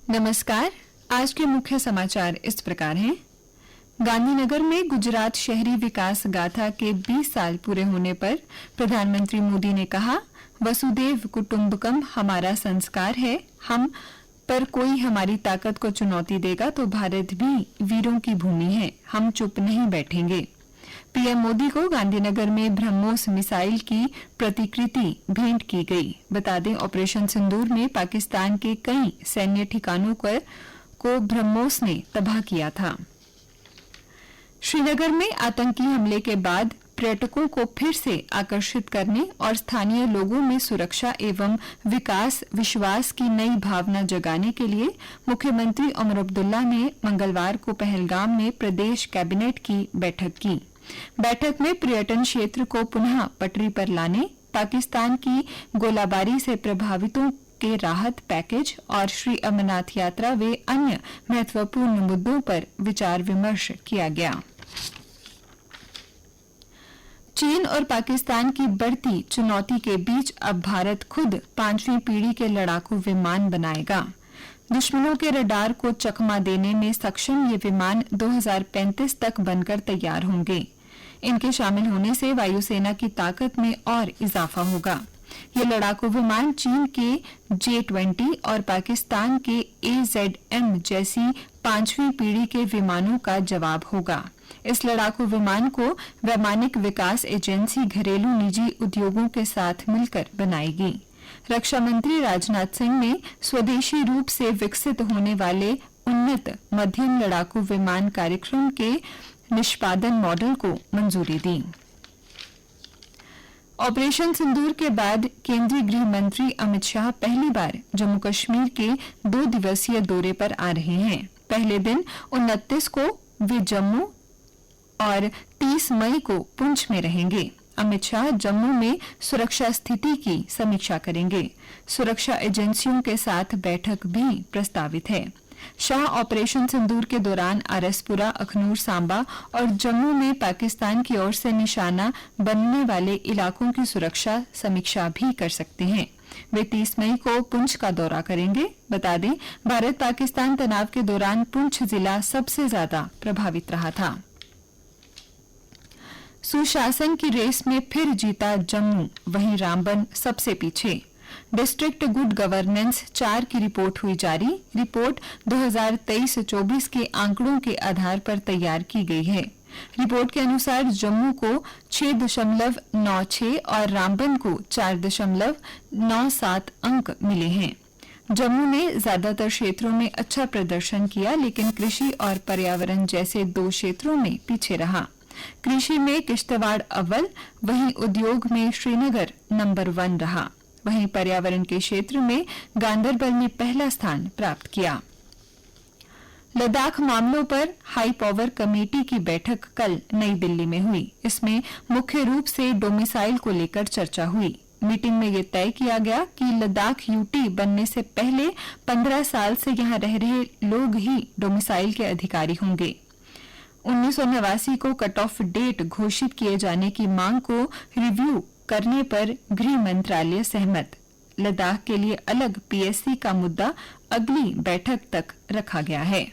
नमस्कार। आज के मुख्य समाचार इस प्रकार हैं। गांधीनगर में गुजरात शहरी विकास गाथा के 20 साल पूरे होने पर प्रधानमंत्री मोदी ने कहा, वसुदेव कुटुंबकम हमारा संस्कार है। हम पर कोई हमारी ताकत को चुनौती देगा तो भारत भी वीरों की भूमि है। हम चुप नहीं बैठेंगे। पीएम मोदी को गांधीनगर में ब्रह्मोस मिसाइल की प्रतिकृति भेंट की गई। बता दें, ऑपरेशन सिंदूर में पाकिस्तान के कई सैन्य ठिकानों को ब्रह्मोस ने तबाह किया था। श्रीनगर में आतंकी हमले के बाद पर्यटकों को फिर से आकर्षित करने और स्थानीय लोगों में सुरक्षा एवं विकास विश्वास की नई भावना जगाने के लिए मुख्यमंत्री उमर अब्दुल्ला ने मंगलवार को पहलगाम में प्रदेश कैबिनेट की बैठक की। बैठक में पर्यटन क्षेत्र को पुनः पटरी पर लाने, पाकिस्तान की गोलाबारी से प्रभावितों के राहत पैकेज और श्री अमरनाथ यात्रा व अन्य महत्वपूर्ण मुद्दों पर विचार विमर्श किया गया। चीन और पाकिस्तान की बढ़ती चुनौती के बीच अब भारत खुद 5वीं पीढ़ी के लड़ाकू विमान बनाएगा। दुश्मनों के रडार को चकमा देने में सक्षम ये विमान 2035 तक बनकर तैयार होंगे। इनके शामिल होने से वायुसेना की ताकत में और इजाफा होगा। ये लड़ाकू विमान चीन के J-20 और पाकिस्तान के AZM जैसी 5वीं पीढ़ी के विमानों का जवाब होगा। इस लड़ाकू विमान को वैमानिक विकास एजेंसी घरेलू निजी उद्योगों के साथ मिलकर बनाएगी। रक्षा मंत्री राजनाथ सिंह ने स्वदेशी रूप से विकसित होने वाले उन्नत मध्यम लड़ाकू विमान कार्यक्रम के निष्पादन मॉडल को मंजूरी दी। ऑपरेशन सिंदूर के बाद केंद्रीय गृह मंत्री अमित शाह पहली बार जम्मू कश्मीर के 2 दिवसीय दौरे पर आ रहे हैं। पहले दिन 29 को वे जम्मू और 30 मई को पुंछ में रहेंगे। अमित शाह जम्मू में सुरक्षा स्थिति की समीक्षा करेंगे। सुरक्षा एजेंसियों के साथ बैठक भी प्रस्तावित है। शाह ऑपरेशन सिंदूर के दौरान आरएसपुरा, अखनूर, सांबा और जम्मू में पाकिस्तान की ओर से निशाना बनने वाले इलाकों की सुरक्षा समीक्षा भी कर सकते हैं। वे 30 मई को पुंछ का दौरा करेंगे। बता दें, भारत पाकिस्तान तनाव के दौरान पुंछ जिला सबसे ज्यादा प्रभावित रहा था। सुशासन की रेस में फिर जीता जम्मू, वहीं रामबन सबसे पीछे। डिस्ट्रिक्ट गुड गवर्नेंस 4 की रिपोर्ट हुई जारी। रिपोर्ट 2023-24 के आंकड़ों के आधार पर तैयार की गई है। रिपोर्ट के अनुसार जम्मू को 6.96 और रामबन को 4.97 अंक मिले हैं। जम्मू ने ज्यादातर क्षेत्रों में अच्छा प्रदर्शन किया, लेकिन कृषि और पर्यावरण जैसे 2 क्षेत्रों में पीछे रहा। कृषि में किश्तवाड़ अव्वल, वहीं उद्योग में श्रीनगर नंबर 1 रहा। वहीं पर्यावरण के क्षेत्र में गांदरबल ने पहला स्थान प्राप्त किया। लद्दाख मामलों पर हाई पावर कमेटी की बैठक कल नई दिल्ली में हुई। इसमें मुख्य रूप से डोमिसाइल को लेकर चर्चा हुई। मीटिंग में यह तय किया गया कि लद्दाख यूटी बनने से पहले 15 साल से यहां रह रहे लोग ही डोमिसाइल के अधिकारी होंगे। 1989 को कट ऑफ डेट घोषित किए जाने की मांग को रिव्यू करने पर गृह मंत्रालय सहमत। लद्दाख के लिए अलग पीएससी का मुद्दा अगली बैठक तक रखा गया है।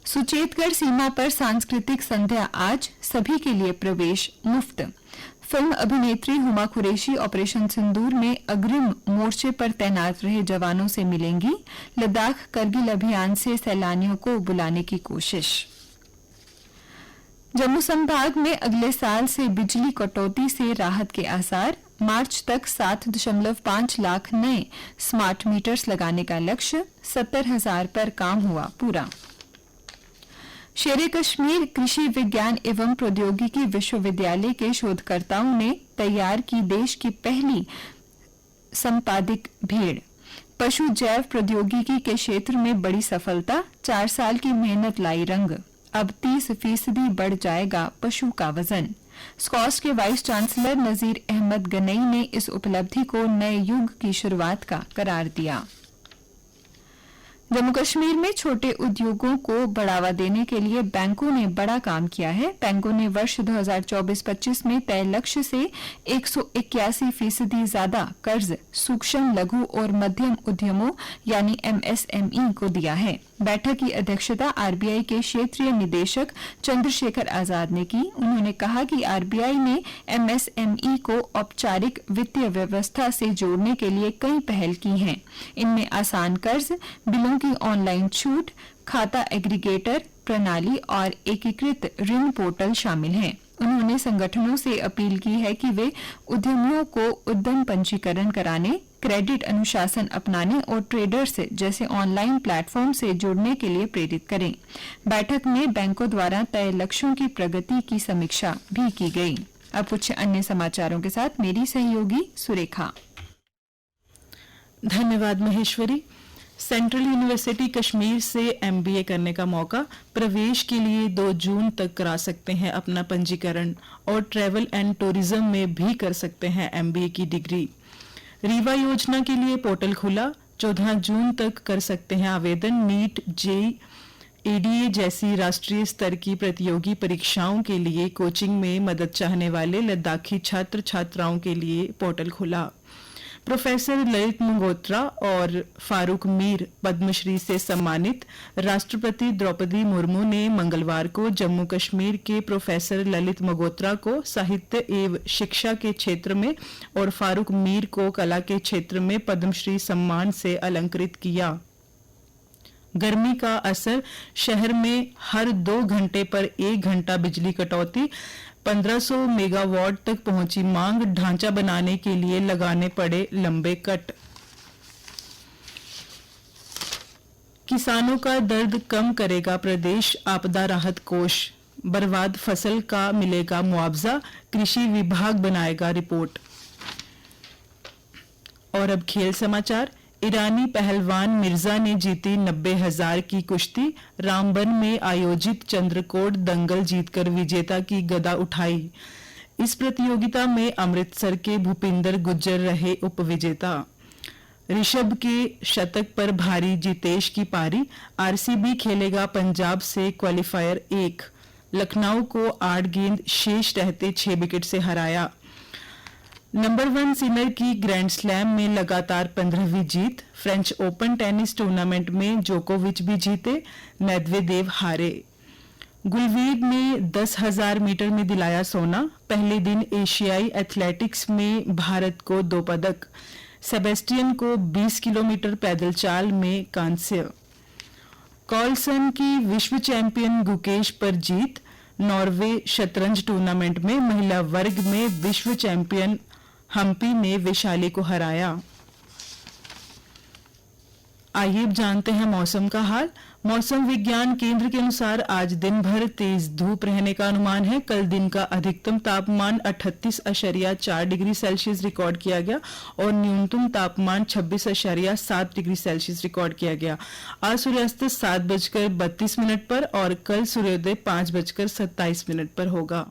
सुचेतगढ़ सीमा पर सांस्कृतिक संध्या आज, सभी के लिए प्रवेश मुफ्त। फिल्म अभिनेत्री हुमा कुरैशी ऑपरेशन सिंदूर में अग्रिम मोर्चे पर तैनात रहे जवानों से मिलेंगी। लद्दाख करगिल अभियान से सैलानियों को बुलाने की कोशिश। जम्मू संभाग में अगले साल से बिजली कटौती से राहत के आसार। मार्च तक 7.5 लाख नए स्मार्ट मीटर्स लगाने का लक्ष्य। 70,000 पर काम हुआ पूरा। शेरे कश्मीर कृषि विज्ञान एवं प्रौद्योगिकी विश्वविद्यालय के शोधकर्ताओं ने तैयार की देश की पहली संपादिक भेड़। पशु जैव प्रौद्योगिकी के क्षेत्र में बड़ी सफलता। 4 साल की मेहनत लाई रंग। अब 30% बढ़ जाएगा पशु का वजन। स्कॉश के वाइस चांसलर नजीर अहमद गनई ने इस उपलब्धि को नए युग की शुरुआत का करार दिया। जम्मू कश्मीर में छोटे उद्योगों को बढ़ावा देने के लिए बैंकों ने बड़ा काम किया है। बैंकों ने वर्ष 2024-25 में तय लक्ष्य से 181% ज्यादा कर्ज सूक्ष्म, लघु और मध्यम उद्यमों यानी MSME को दिया है। बैठक की अध्यक्षता आरबीआई के क्षेत्रीय निदेशक चंद्रशेखर आजाद ने की। उन्होंने कहा कि आरबीआई ने MSME को औपचारिक वित्तीय व्यवस्था से जोड़ने के लिए कई पहल की हैं। इनमें आसान कर्ज, बिलों की ऑनलाइन छूट, खाता एग्रीगेटर प्रणाली और एकीकृत ऋण पोर्टल शामिल हैं। उन्होंने संगठनों से अपील की है कि वे उद्यमियों को उद्यम पंजीकरण कराने, क्रेडिट अनुशासन अपनाने और ट्रेडर्स जैसे ऑनलाइन प्लेटफॉर्म से जुड़ने के लिए प्रेरित करें। बैठक में बैंकों द्वारा तय लक्ष्यों की प्रगति की समीक्षा भी की गई। अब कुछ अन्य समाचारों के साथ मेरी सहयोगी सुरेखा। धन्यवाद महेश्वरी। सेंट्रल यूनिवर्सिटी कश्मीर से MBA करने का मौका, प्रवेश के लिए 2 जून तक करा सकते हैं अपना पंजीकरण और ट्रैवल एंड टूरिज्म में भी कर सकते हैं MBA की डिग्री। रीवा योजना के लिए पोर्टल खुला, 14 जून तक कर सकते हैं आवेदन। नीट, JEE, ADA जैसी राष्ट्रीय स्तर की प्रतियोगी परीक्षाओं के लिए कोचिंग में मदद चाहने वाले लद्दाखी छात्र छात्राओं के लिए पोर्टल खुला। प्रोफेसर ललित मंगोत्रा और फारूक मीर पद्मश्री से सम्मानित राष्ट्रपति द्रौपदी मुर्मू ने मंगलवार को जम्मू कश्मीर के प्रोफेसर ललित मंगोत्रा को साहित्य एवं शिक्षा के क्षेत्र में और फारूक मीर को कला के क्षेत्र में पद्मश्री सम्मान से अलंकृत किया। गर्मी का असर, शहर में हर 2 घंटे पर 1 घंटा बिजली कटौती, 1500 मेगावाट तक पहुंची मांग, ढांचा बनाने के लिए लगाने पड़े लंबे कट। किसानों का दर्द कम करेगा प्रदेश आपदा राहत कोष, बर्बाद फसल का मिलेगा मुआवजा, कृषि विभाग बनाएगा रिपोर्ट। और अब खेल समाचार। ईरानी पहलवान मिर्जा ने जीती 90,000 की कुश्ती, रामबन में आयोजित चंद्रकोट दंगल जीतकर विजेता की गदा उठाई। इस प्रतियोगिता में अमृतसर के भूपिंदर गुज्जर रहे उपविजेता। ऋषभ के शतक पर भारी जितेश की पारी, RCB खेलेगा पंजाब से क्वालिफायर 1। लखनऊ को 8 गेंद शेष रहते 6 विकेट से हराया। नंबर 1 सिनर की ग्रैंड स्लैम में लगातार 15वीं जीत। फ्रेंच ओपन टेनिस टूर्नामेंट में जोकोविच भी जीते, मेदवेदेव हारे। गुलवीर ने 10,000 मीटर में दिलाया सोना। पहले दिन एशियाई एथलेटिक्स में भारत को 2 पदक। सेबेस्टियन को 20 किलोमीटर पैदल चाल में कांस्य। कॉल्सन की विश्व चैंपियन गुकेश पर जीत। नॉर्वे शतरंज टूर्नामेंट में महिला वर्ग में विश्व चैंपियन हम्पी ने वैशाली को हराया। आइए अब जानते हैं मौसम का हाल। मौसम विज्ञान केंद्र के अनुसार आज दिन भर तेज धूप रहने का अनुमान है। कल दिन का अधिकतम तापमान 38.4 डिग्री सेल्सियस रिकॉर्ड किया गया और न्यूनतम तापमान 26.7 डिग्री सेल्सियस रिकॉर्ड किया गया। आज सूर्यास्त 7:32 पर और कल सूर्योदय 5:27 पर होगा।